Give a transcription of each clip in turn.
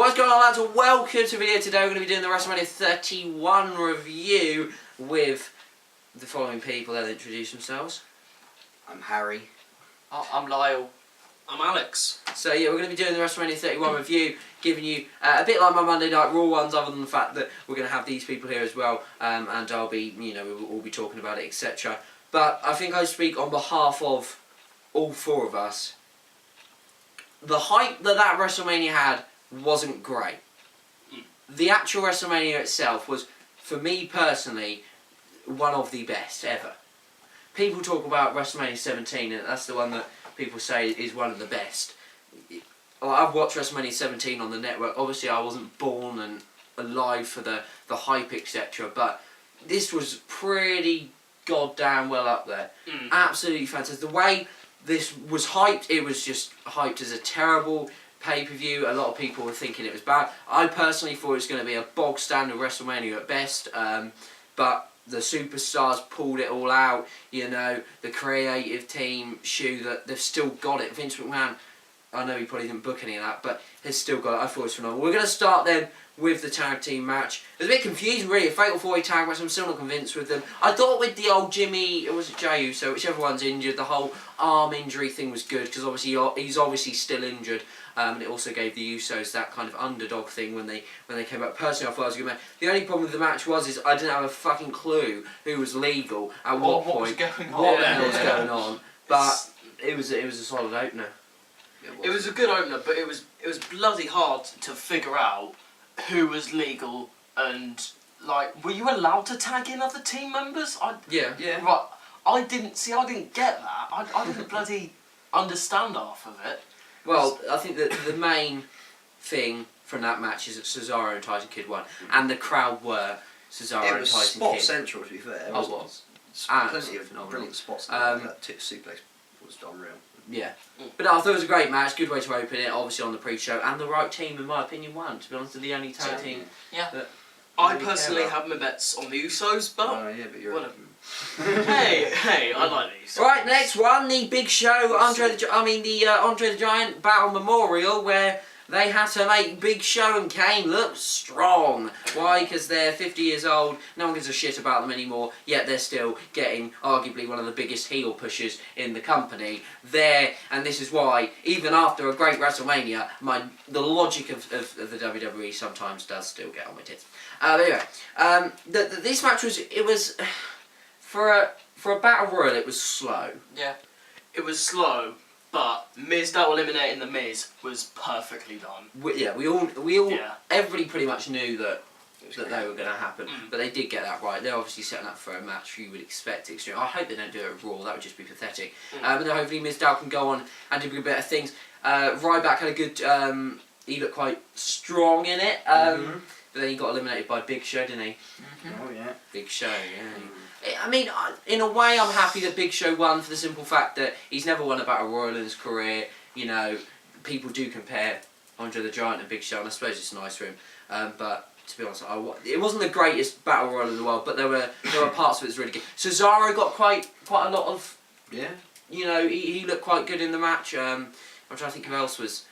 What's going on, lads? Welcome to the video. Today we're going to be doing the WrestleMania 31 review with the following people. They'll introduce themselves. I'm Harry. I'm Lyle. I'm Alex. So yeah, we're going to be doing the WrestleMania 31 review, giving you a bit like my Monday Night Raw ones, other than the fact that we're going to have these people here as well, and I'll be, we'll be talking about it, etc. But I think I speak on behalf of all four of us. The hype that WrestleMania had wasn't great. The actual WrestleMania itself was, for me personally, one of the best ever. People talk about WrestleMania 17, and that's the one that people say is one of the best. I've watched WrestleMania 17 on the network. Obviously, I wasn't born and alive for the hype, etc. But this was pretty goddamn well up there. Absolutely fantastic. The way this was hyped, it was just hyped as a terrible pay-per-view. A lot of people were thinking it was bad. I personally thought it was going to be a bog standard WrestleMania at best, but the superstars pulled it all out. The creative team show that they've still got it. Vince McMahon, I know he probably didn't book any of that, but has still got it. I thought it was phenomenal. We're going to start then with the tag team match. It was a bit confusing, really. A Fatal 4-Way tag match. I'm still not convinced with them. I thought with the old Jimmy, or was it Jey Uso, whichever one's injured, the whole arm injury thing was good, because obviously he's obviously still injured. And it also gave the Usos that kind of underdog thing when they came back. Personally, I thought it was a good match. The only problem with the match is I didn't have a fucking clue who was legal at what point, was going on. what the hell was going on. But it was a solid opener. It was a good opener, but it was bloody hard to figure out who was legal and were you allowed to tag in other team members? Yeah. Right. I didn't get that. I didn't bloody understand half of it. Well, I think that the main thing from that match is that Cesaro and Tyson Kidd won, and the crowd were Cesaro and Tyson Kidd. It was spot central, to be fair. It was. Plenty of brilliant spots. That tip suplex was unreal. Yeah. But I thought it was a great match, good way to open it, obviously on the pre-show, and the right team, in my opinion, won. To be honest, they're the only tag team that I personally have my bets on the Usos, but but you're... whatever. hey, I like these. Right, next one, the Big Show, Andre the Giant Battle Memorial, where they had to make Big Show and Kane look strong. Why? Because they're 50 years old, no one gives a shit about them anymore, yet they're still getting arguably one of the biggest heel pushers in the company. And this is why, even after a great WrestleMania, the logic of the WWE sometimes does still get on my tits. But anyway, this match was for a battle royal, it was slow. Yeah. It was slow, but Mizdow eliminating the Miz was perfectly done. Everybody pretty much knew that they were going to happen, but they did get that right. They're obviously setting up for a match you would expect extreme. I hope they don't do it at Raw, that would just be pathetic. But then hopefully Mizdow can go on and do better things. Ryback had a good, he looked quite strong in it, but then he got eliminated by Big Show, didn't he? Oh yeah. Big Show, yeah. I mean, in a way, I'm happy that Big Show won for the simple fact that he's never won a Battle Royal in his career. People do compare Andre the Giant and Big Show, and I suppose it's nice for him. But to be honest, it wasn't the greatest Battle Royal in the world, but there were parts of it that's really good. Cesaro got quite a lot of. Yeah. He looked quite good in the match. I'm trying to think who else was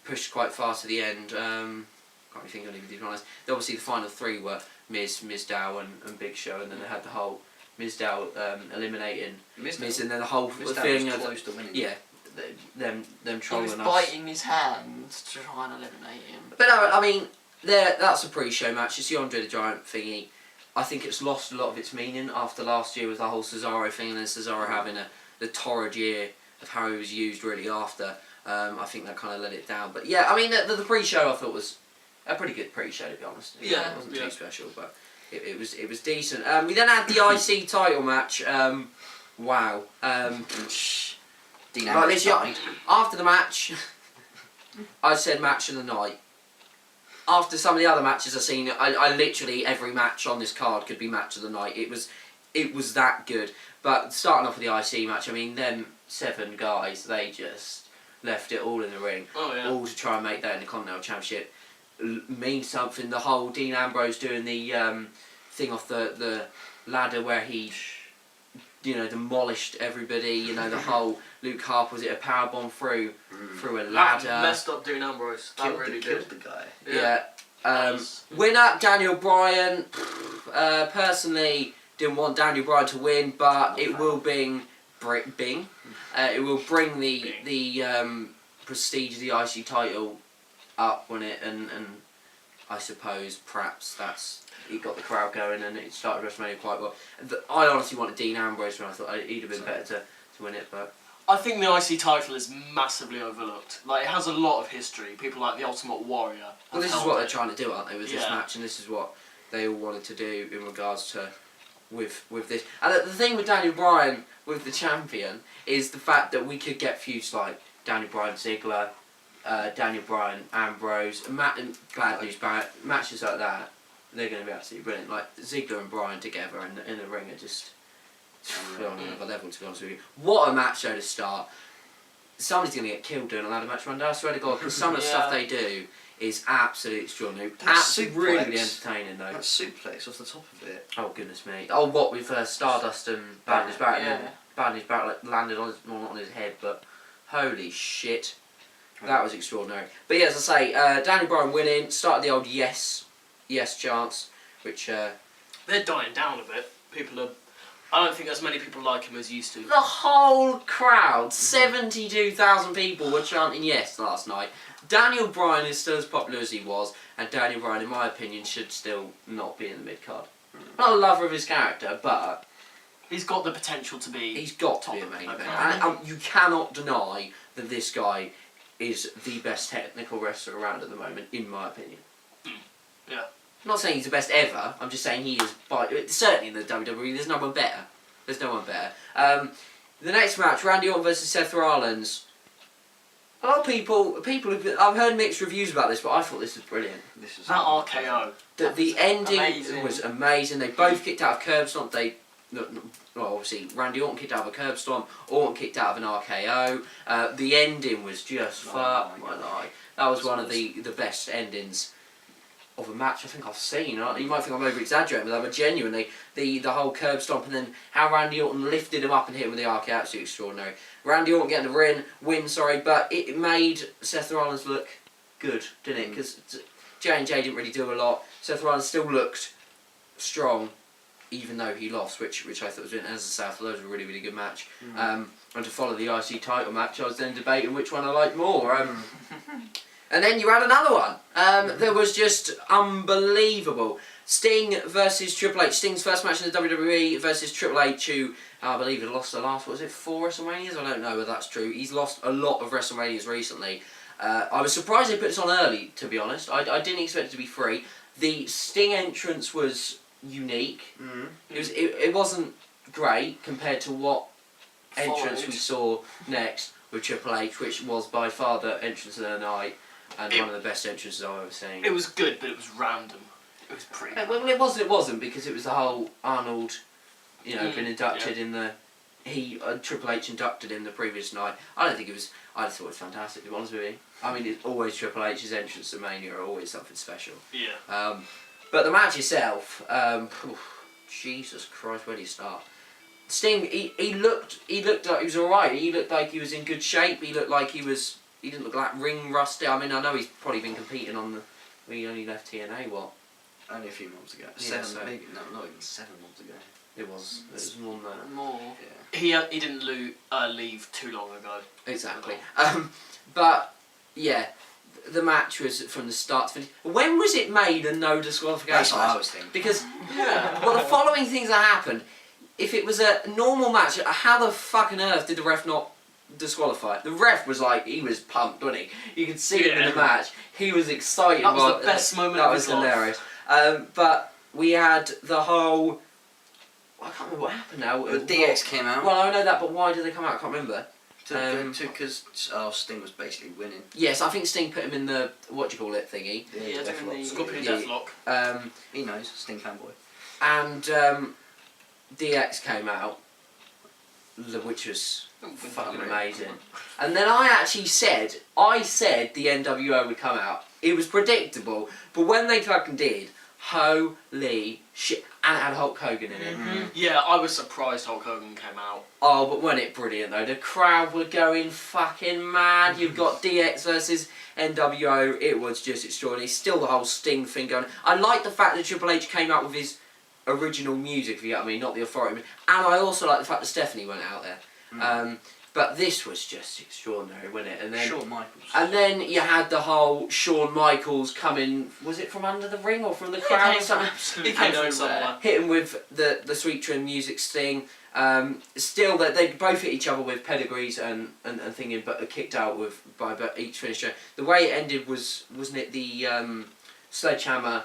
pushed quite far to the end. Can't really think of anybody, to be honest. Obviously, the final three were Mizdow and Big Show, and then they had the whole Mizdow eliminating Miz, and then the whole thing of close to winning. Yeah, them trolling us. He was biting his hand to try and eliminate him. But no, I mean, that's a pre-show match. It's the Andre the Giant thingy. I think it's lost a lot of its meaning after last year with the whole Cesaro thing, and then Cesaro having the torrid year of how he was used really after. I think that kind of let it down. But yeah, I mean, the pre-show I thought was a pretty good pre-show, to be honest. It wasn't too special, but it was decent. We then had the IC title match. Wow. After the match, I said match of the night. After some of the other matches I've seen, I literally every match on this card could be match of the night. It was that good. But starting off with the IC match, I mean, them 7 guys, they just left it all in the ring, all to try and make that Intercontinental Championship mean something. The whole Dean Ambrose doing the thing off the ladder where he demolished everybody. You know, the whole Luke Harper, was it a powerbomb through a That ladder? messed up Dean Ambrose. That really killed did. the guy. Yeah. Winner, Daniel Bryan. Personally, didn't want Daniel Bryan to win, but it will bring it will bring the prestige of the IC title up, won't it? And I suppose perhaps it got the crowd going and it started WrestleMania quite well. I honestly wanted Dean Ambrose when I thought he'd have been better to win it, but I think the IC title is massively overlooked. Like, it has a lot of history. People like the Ultimate Warrior. well, this is what they're trying to do, aren't they, with this Yeah. match, and this is what they all wanted to do in regards to with this. And the thing with Daniel Bryan with the champion is the fact that we could get feuds like Daniel Bryan Ziggler, Daniel Bryan Ambrose, bad news, matches like that. They're going to be absolutely brilliant. Like Ziggler and Bryan together in the ring are just on another level, to be honest with you. What a match though to start. Somebody's going to get killed doing a ladder match one day, I swear to God, because some of the stuff they do is absolutely extraordinary. Absolutely really entertaining though. That suplex off the top of it. Oh goodness me. Oh, what with Stardust and Bad News Barrett, and then Bad News Barrett landed on not on his head, but holy shit. That was extraordinary. But yeah, as I say, Daniel Bryan winning, started the old yes chants, which They're dying down a bit. I don't think as many people like him as used to. the whole crowd, 72,000 people were chanting yes last night. Daniel Bryan is still as popular as he was, and Daniel Bryan, in my opinion, should still not be in the mid-card. Not a lover of his character, but He's got the potential to be. he's got to be a main Okay. event. And you cannot deny that this guy is the best technical wrestler around at the moment, in my opinion. Yeah. I'm not saying he's the best ever, I'm just saying he is, certainly in the WWE, there's no one better. There's no one better. The next match, Randy Orton versus Seth Rollins. A lot of people I've heard mixed reviews about this, but I thought this was brilliant. This is That RKO. The ending amazing. was amazing. They both kicked out of curb stomp. Obviously, Randy Orton kicked out of a curb stomp. Orton kicked out of an RKO. The ending was just fuck my life. That was one of the best endings of a match I think I've seen. You might think I'm over exaggerating, but they were genuinely the whole curb stomp, and then how Randy Orton lifted him up and hit him with the RKO, absolutely extraordinary. Randy Orton getting the win, but it made Seth Rollins look good, didn't it? Because J&J didn't really do a lot. Seth Rollins still looked strong, even though he lost, which I thought was brilliant. As I say, I thought that was a really, really good match. And to follow the IC title match, I was then debating which one I liked more. And then you had another one that was just unbelievable. Sting versus Triple H. Sting's first match in the WWE versus Triple H, who I believe had lost the last, 4 WrestleManias? I don't know whether that's true. He's lost a lot of WrestleManias recently. I was surprised they put this on early, to be honest. I didn't expect it to be free. The Sting entrance was unique. It wasn't great compared to what entrance we saw next with Triple H, which was by far the entrance of the night. And one of the best entrances I've ever seen. It was good, but it was random. It was pretty. Well, it wasn't because it was the whole Arnold, been inducted in the. Triple H inducted him the previous night. I don't think it was. I thought it was fantastic, to be honest with you. I mean, it's always Triple H's entrance to Mania are always something special. Yeah. But the match itself, Jesus Christ, where do you start? Sting, he looked like he was alright. He looked like he was in good shape. He looked like he didn't look like ring rusty. I mean, I know he's probably been competing on we only left TNA, what? Only a few months ago. Yeah, 7, maybe, no, not even 7 months ago. It was more than that. More. Yeah. He didn't leave too long ago. Exactly. But, yeah, the match was from the start to finish. When was it made and no disqualification? That's what I was thinking. Because, well, the following things that happened, if it was a normal match, how the fucking earth did the ref not disqualify it? The ref was like, he was pumped, wasn't he? You could see it in the match. He was excited. That was the best moment of his life. That was hilarious. But we had the whole... I can't remember what happened now. The DX came out. Well, I know that, but why did they come out? I can't remember. Because Sting was basically winning. Yes, I think Sting put him in the, what do you call it, thingy. Yeah, Deathlock. Scorpion Yeah. Deathlock. He knows, Sting fanboy. And DX came out, which was fucking amazing. And then I said the NWO would come out. It was predictable, but when they fucking did, Holy shit. And it had Hulk Hogan in it. Yeah, I was surprised Hulk Hogan came out. Oh, but wasn't it brilliant though? The crowd were going fucking mad. You've got DX versus NWO. It was just extraordinary. Still the whole Sting thing going. I like the fact that Triple H came out with his original music, if you get what I mean, not the Authority. And I also like the fact that Stephanie went out there. But this was just extraordinary, wasn't it? And then Shawn Michaels. And then you had the whole Shawn Michaels coming. Was it from under the ring or from the crowd or something? He came from somewhere. Hit him with the Sweet Trim Music Sting. Still, they both hit each other with pedigrees and thinking, but kicked out by each finisher. The way it ended wasn't it the sledgehammer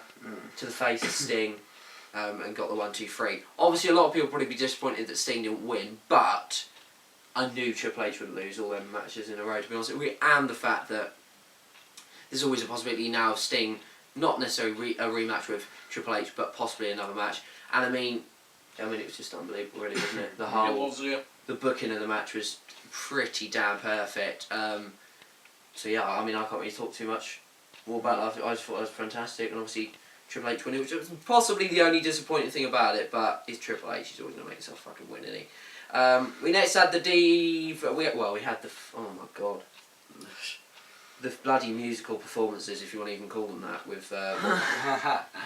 to the face of Sting, and got the 1, 2, 3. Obviously, a lot of people probably be disappointed that Sting didn't win, but I knew Triple H would lose all them matches in a row, to be honest with you, and the fact that there's always a possibility now of Sting, not necessarily a rematch with Triple H, but possibly another match. And I mean, it was just unbelievable, really, wasn't it? The whole, It was, yeah. the booking of the match was pretty damn perfect. So yeah, I mean, I can't really talk too much more about it. I just thought it was fantastic, and obviously Triple H winning, which was possibly the only disappointing thing about it, but it's Triple H. He's always going to make himself fucking win, isn't he? We next had the we had the, oh my god, the bloody musical performances, if you want to even call them that, with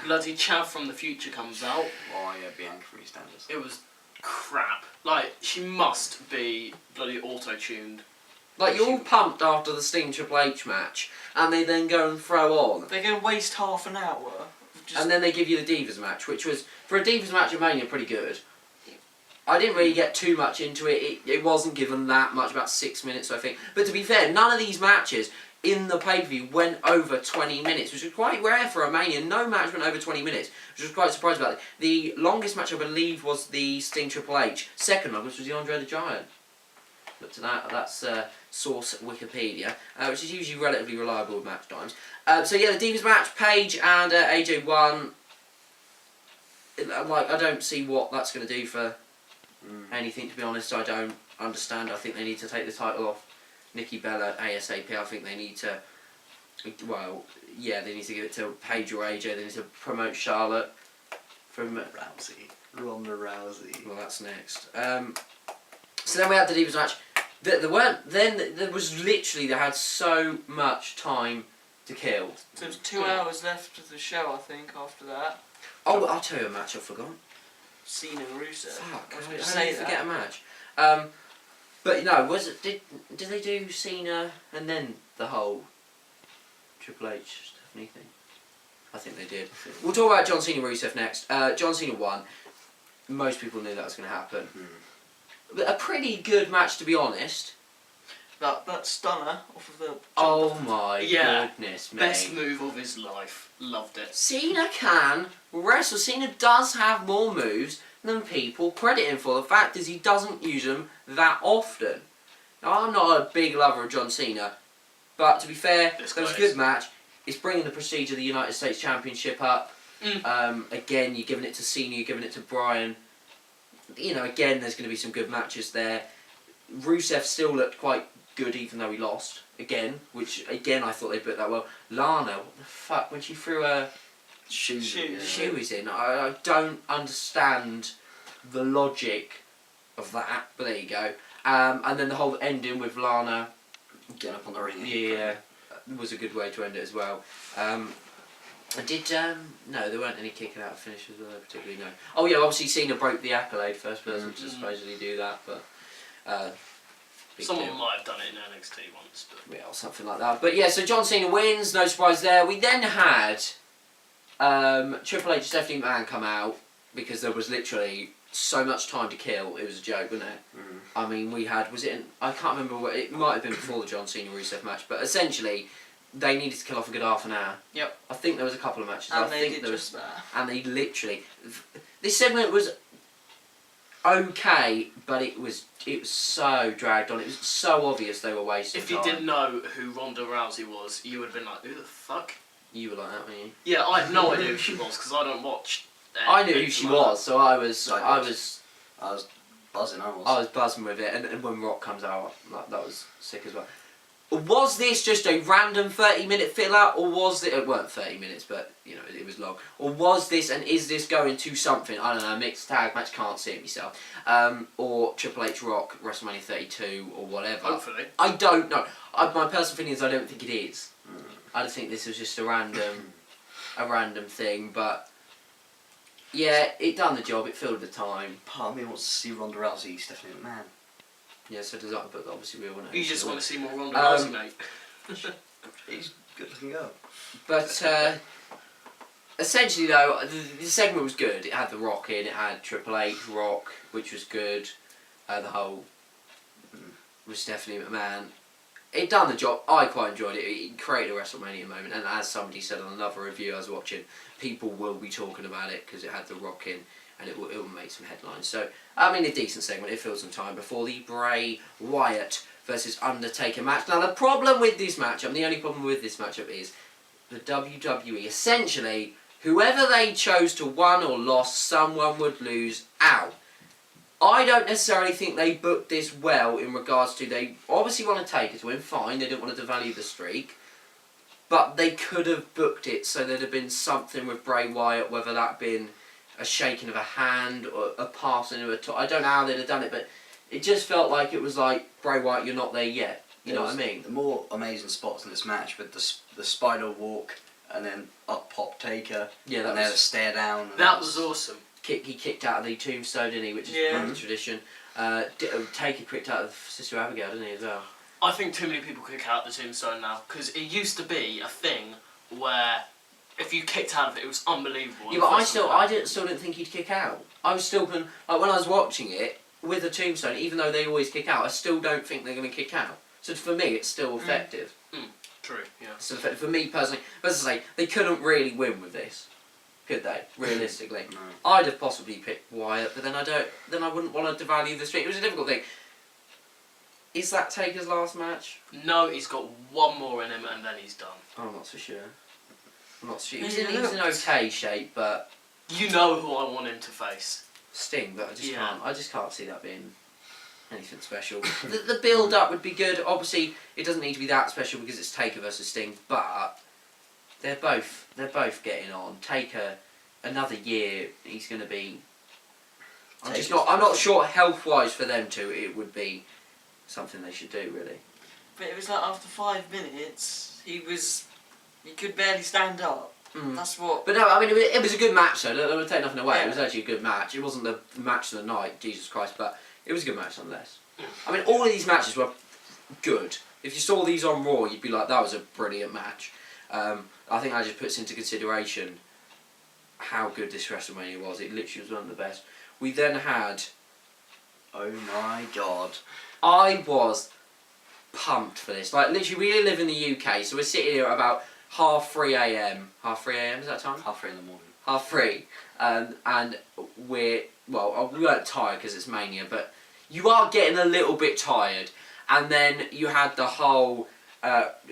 Bloody Chav from the future comes out. Oh yeah, Bianca from EastEnders. It was crap. Like, she must be bloody auto-tuned. like, you're all pumped after the Sting Triple H match, and they then go and throw on, They're going to waste half an hour. and then they give you the Divas match, which was, for a Divas match at Mania, pretty good. I didn't really get too much into it. It wasn't given that much, about 6 minutes, I think. But to be fair, none of these matches in the pay-per-view went over 20 minutes, which was quite rare for a Mania. No match went over 20 minutes, which I was quite surprised about. The longest match, I believe, was the Sting Triple H. Second longest was the Andre the Giant. Looked at that. That's source Wikipedia, which is usually relatively reliable with match times. So yeah, the Divas match, Paige and AJ won. Like, I don't see what that's going to do for anything, to be honest. I don't understand. I think they need to take the title off Nikki Bella ASAP. I think they need to, well, yeah, they need to give it to Paige or AJ. They need to promote Charlotte from Rousey. Ronda Rousey. Well, that's next. So then we had the Divas match. There was literally, they had so much time to kill. So there's 2 hours left of the show, I think, after that. Oh, I'll tell you a match I forgot. Cena Rusev. Fuck, I was how going to did say I forget a that. match? But no, was it? Did they do Cena and then the whole Triple H Stephanie thing? I think they did. We'll talk about John Cena Rusev next. John Cena won. Most people knew that was going to happen. But a pretty good match, to be honest. That stunner off of the... Oh my Yeah. goodness me. Best move of his life. Loved it. Cena can wrestle. Cena does have more moves than people credit him for. The fact is, he doesn't use them that often. Now, I'm not a big lover of John Cena, but to be fair, This that was a guy good is. match. It's bringing the prestige of the United States Championship up. Again, you're giving it to Cena, you're giving it to Bryan. You know, again, there's going to be some good matches there. Rusev still looked quite good, even though he lost. Again, which, again, I thought they booked that well. Lana, what the fuck, when she threw her Shoes. shoes in, I don't understand the logic of that, but there you go. And then the whole ending with Lana, Get up on the ring. yeah, was a good way to end it as well. No, there weren't any kicking out finishes, were there, particularly, no. Oh yeah, obviously Cena broke the accolade, first person to supposedly do that, but big Someone deal. might have done it in NXT once, but... Yeah, or something like that. But yeah, so John Cena wins, no surprise there. We then had Triple H and Stephanie McMahon come out, because there was literally so much time to kill, it was a joke, wasn't it? I mean, we had, I can't remember what, it might have been before the John Cena Rusev match, but essentially, they needed to kill off a good half an hour. Yep. I think there was a couple of matches. And I they think did there just was, that. and they literally, this segment was okay, but it was so dragged on. It was so obvious they were wasting If you time. didn't know who Ronda Rousey was, you would have been like, who the fuck? You were like that, weren't you? Yeah, I had no idea who she was, because I don't watch... I knew who she was, so I was I was buzzing. buzzing with it, and when Rock comes out, that was sick as well. Was this just a random 30-minute fill-out, or was it weren't 30 minutes, but you know it was long, or was this and is this going to something? I don't know, mixed tag match, can't see it myself, or Triple H Rock WrestleMania 32 or whatever. Hopefully. I don't know. My personal opinion is I don't think it is. I just think this was just a random thing, but yeah, it done the job. It filled the time. Part of me wants to see Ronda Rousey, Stephanie McMahon. Yeah, so does that, but obviously we all know. You just want to see more Ronda Rousey, mate. He's a good looking girl. But essentially, though, the segment was good. It had The Rock in. It had Triple H Rock, which was good. The whole with Stephanie McMahon. It done the job. I quite enjoyed it. It created a WrestleMania moment, and as somebody said on another review I was watching, people will be talking about it because it had The Rock in, and it will make some headlines. So, I mean, a decent segment. It filled some time before the Bray Wyatt versus Undertaker match. Now, the problem with this matchup, the only problem with this matchup is the WWE. Essentially, whoever they chose to win or lost, someone would lose out. I don't necessarily think they booked this well in regards to, they obviously want to take it to win, fine, they didn't want to devalue the streak, but they could have booked it so there'd have been something with Bray Wyatt, whether that been a shaking of a hand or a passing of a top. I don't know how they'd have done it, but it just felt like it was like, Bray Wyatt, you're not there yet. You know what I mean? The more amazing spots in this match with the spider walk and then up pop Taker. Yeah, that and then was a stare down. That was awesome. he kicked out of the tombstone, didn't he? Which is part of the tradition. Taker kicked out of Sister Abigail, didn't he, as well? I think too many people kick out the tombstone now, because it used to be a thing where if you kicked out of it, it was unbelievable. Yeah, but I still didn't think he'd kick out. I was still like when I was watching it with the tombstone, even though they always kick out, I still don't think they're going to kick out. So for me, it's still effective. True, yeah. So for me personally, but as I say, they couldn't really win with this, could they? Realistically, No. I'd have possibly picked Wyatt, but then I wouldn't want to devalue the streak. It was a difficult thing. Is that Taker's last match? No, he's got one more in him and then he's done. I'm not so sure. I'm not so sure. He was in okay shape, but You know who I want him to face. Sting, but I just Yeah. can't. I just can't see that being anything special. the build up would be good. Obviously, it doesn't need to be that special because it's Taker versus Sting, but they're both getting on. Taker, another year, he's going to be. I'm not sure health wise for them two. It would be something they should do really. But it was like after 5 minutes, he could barely stand up. That's what. But no, I mean it was a good match though. Don't want to take nothing away. Yeah. It was actually a good match. It wasn't the match of the night, Jesus Christ, but it was a good match nonetheless. I mean, all of these matches were good. If you saw these on Raw, you'd be like, that was a brilliant match. I think that just puts into consideration how good this WrestleMania was. It literally was one of the best. We then had. Oh my god. I was pumped for this. Like literally, we live in the UK, so we're sitting here at about 3:30 a.m. 3:30 a.m. is that time? 3:30 in the morning. 3:30, and we weren't tired because it's Mania, but you are getting a little bit tired. And then you had the whole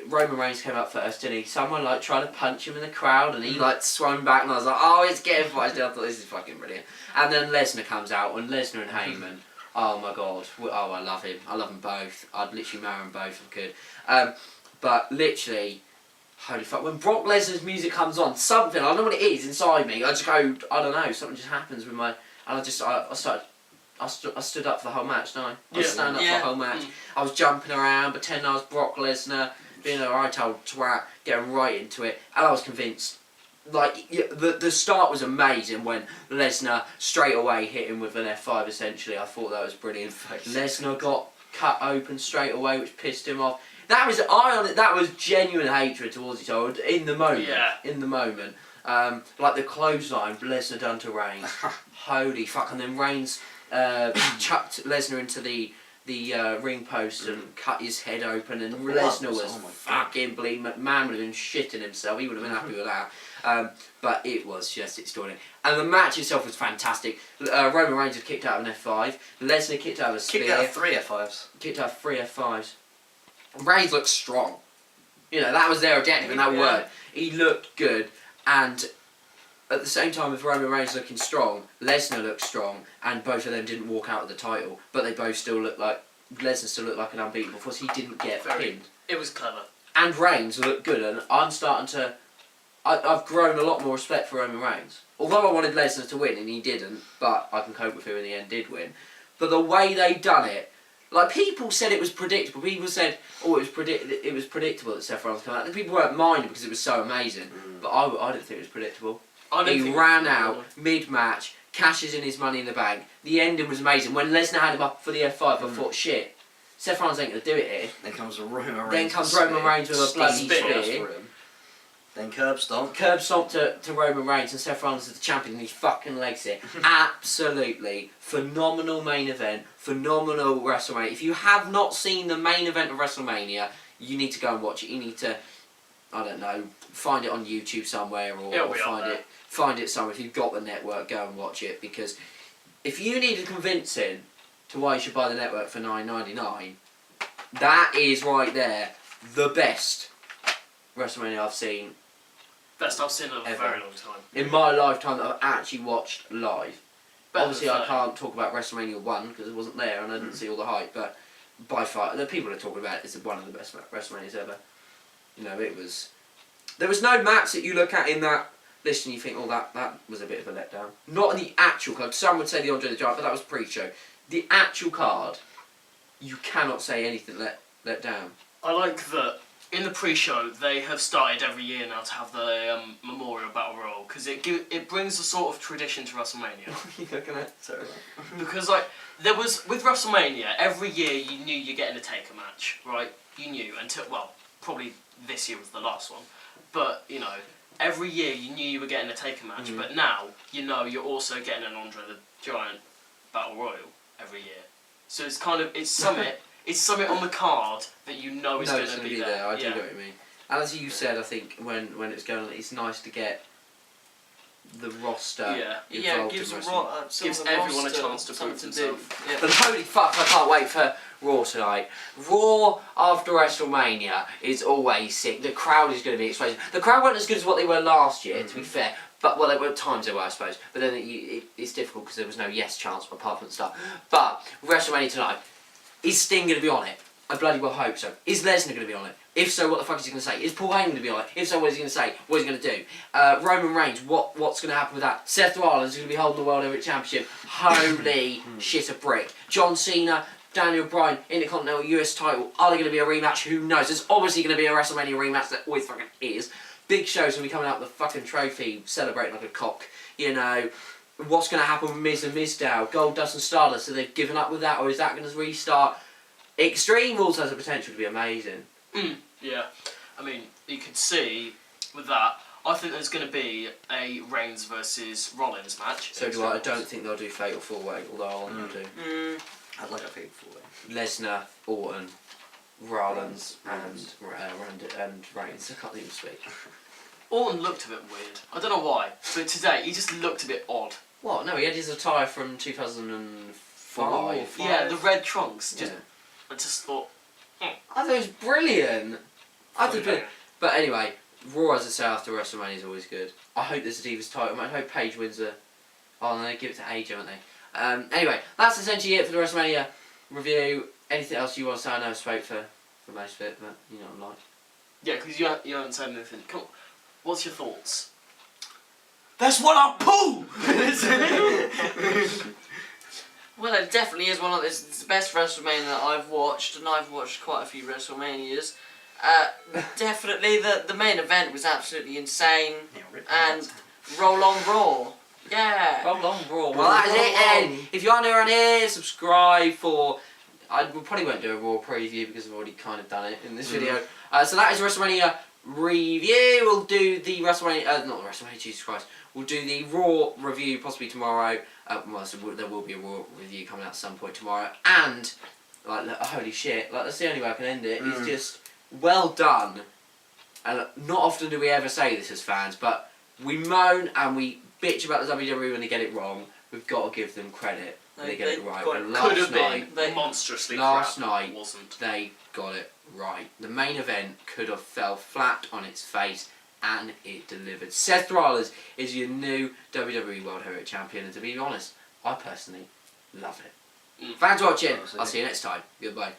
Roman Reigns came up first, didn't he? Someone like tried to punch him in the crowd, and he like swung back, and I was like, oh, it's getting fighting. I thought this is fucking brilliant. And then Lesnar comes out, and Lesnar and Heyman. Oh my god! Oh, I love him. I love them both. I'd literally marry them both if I could. But literally. Holy fuck, when Brock Lesnar's music comes on, something, I don't know what it is inside me, I just go, I don't know, something just happens with my, and I stood up for the whole match, didn't I? I was standing up for the whole match. I was jumping around, pretending I was Brock Lesnar, being a right old twat, getting right into it, and I was convinced. Like, the start was amazing when Lesnar straight away hit him with an F5 essentially. I thought that was brilliant. Lesnar got cut open straight away, which pissed him off. That was genuine hatred towards each other in the moment. Yeah. In the moment. Like the clothesline Lesnar done to Reigns. Holy fuck. And then Reigns chucked Lesnar into the ring post and cut his head open, and Lesnar was fucking bleeding. McMahon would have been shitting himself. He would have been happy with that. But it was just extraordinary. And the match itself was fantastic. Roman Reigns had kicked out of an F5. Lesnar kicked out of a spear. Kicked out of 3 F5s. Kicked out of 3 F5s. Reigns looked strong. You know, that was their objective and that worked. He looked good, and at the same time as Roman Reigns looking strong, Lesnar looked strong, and both of them didn't walk out with the title, but they both still looked like, Lesnar still looked like an unbeatable force. He didn't get pinned. It was clever. And Reigns looked good, and I'm starting to... I've grown a lot more respect for Roman Reigns. Although I wanted Lesnar to win, and he didn't, but I can cope with who in the end did win. But the way they done it, like, people said it was predictable. People said, oh, it was predictable that Seth Rollins came out. And people weren't minding because it was so amazing. But I didn't think it was predictable. He ran out mid-match, cashes in his Money in the Bank. The ending was amazing. When Lesnar had him up for the F5, I thought, shit, Seth Rollins ain't going to do it here. Then comes Roman Reigns. Then comes Roman Reigns with a bloody spear. Then curb stomp. Curb stomp to Roman Reigns, and Seth Rollins is the champion, and he fucking legs it. Absolutely phenomenal main event, phenomenal WrestleMania. If you have not seen the main event of WrestleMania, you need to go and watch it. You need to, I don't know, find it on YouTube somewhere, or find it somewhere. If you've got the network, go and watch it, because if you need a convincing to why you should buy the network for $9.99, that is right there the best WrestleMania I've seen. Best I've seen in a very long time. In my lifetime that I've actually watched live. Better Obviously than I can't talk about WrestleMania 1 because I wasn't there and I didn't see all the hype, but by far, the people are talking about it is one of the best WrestleManias ever. You know, it was... There was no match that you look at in that list and you think, oh, that was a bit of a letdown. Not in the actual card. Some would say the Andre the Giant, but that was pre-show. The actual card, you cannot say anything let down. I like that in the pre-show they have started every year now to have the Memorial Battle Royal, because it brings a sort of tradition to WrestleMania. You're looking at sorry. Because like there was with WrestleMania, every year you knew you're getting a Taker match, right? You knew until, well, probably this year was the last one, but you know, every year you knew you were getting a Taker match, but now you know you're also getting an Andre the Giant Battle Royal every year. So it's kind of it's something on the card that you know is going to be there. I do know what you mean. And as you said, I think when it's going on, it's nice to get the roster involved gives in wrestling. Gives everyone a chance to prove themselves. Yeah. But holy fuck, I can't wait for Raw tonight. Raw after WrestleMania is always sick. The crowd is going to be explosive. The crowd weren't as good as what they were last year, to be fair. But, well, there were times they were, I suppose. But then it's difficult because there was no yes chance apart from the start. But WrestleMania tonight, is Sting going to be on it? I bloody well hope so. Is Lesnar going to be on it? If so, what the fuck is he going to say? Is Paul Heyman going to be on it? If so, what is he going to say? What is he going to do? Roman Reigns, what's going to happen with that? Seth Rollins is going to be holding the World Heavyweight Championship. Holy shit, a brick. John Cena, Daniel Bryan, Intercontinental US title. Are there going to be a rematch? Who knows? There's obviously going to be a WrestleMania rematch. That always fucking is. Big Show's going to be coming out with the fucking trophy, celebrating like a cock. You know, what's going to happen with Miz and Mizdow? Goldust and Stardust, so they've given up with that, or is that going to restart? Extreme Rules has the potential to be amazing. Yeah, I mean, you could see with that, I think there's going to be a Reigns versus Rollins match. So do I. I don't think they'll do Fatal 4-Way, although I want them to. I'd like a Fatal 4-Way. Lesnar, Orton, Rollins, and Reigns. I can't even speak. Orton looked a bit weird. I don't know why, but today he just looked a bit odd. What? No, he had his attire from 2005. Yeah, the red trunks. Yeah. I just thought. I thought it was brilliant. But anyway, Raw, as I say, after WrestleMania is always good. I hope there's a Divas title. I hope Paige wins a... Oh, no, they give it to AJ, aren't they? Anyway, that's essentially it for the WrestleMania review. Anything else you want to say? I know I spoke for most of it, but you know what I'm like. Yeah, because you haven't said anything. Come on. What's your thoughts? That's what I pull! Well, it definitely is one of it's the best WrestleMania that I've watched, and I've watched quite a few WrestleManias. Definitely, the main event was absolutely insane, and roll on Raw. Yeah. Roll on Raw. Well, that is it then. If you are new around here, subscribe for... we probably won't do a Raw preview because I've already kind of done it in this video. So that is WrestleMania review. We'll do the WrestleMania... not the WrestleMania, Jesus Christ. We'll do the Raw review possibly tomorrow. Well, so there will be a Raw review coming out at some point tomorrow. And, like, holy shit, like, that's the only way I can end it. It's just, well done. And not often do we ever say this as fans, but we moan and we bitch about the WWE when they get it wrong. We've got to give them credit when they get it right. And Could have been monstrously last crap. night, Wasn't. they got it right. The main event could have fell flat on its face, and it delivered. Seth Rollins is your new WWE World Heavyweight Champion, and to be honest, I personally love it. Thanks for watching. I'll see you next time. Goodbye.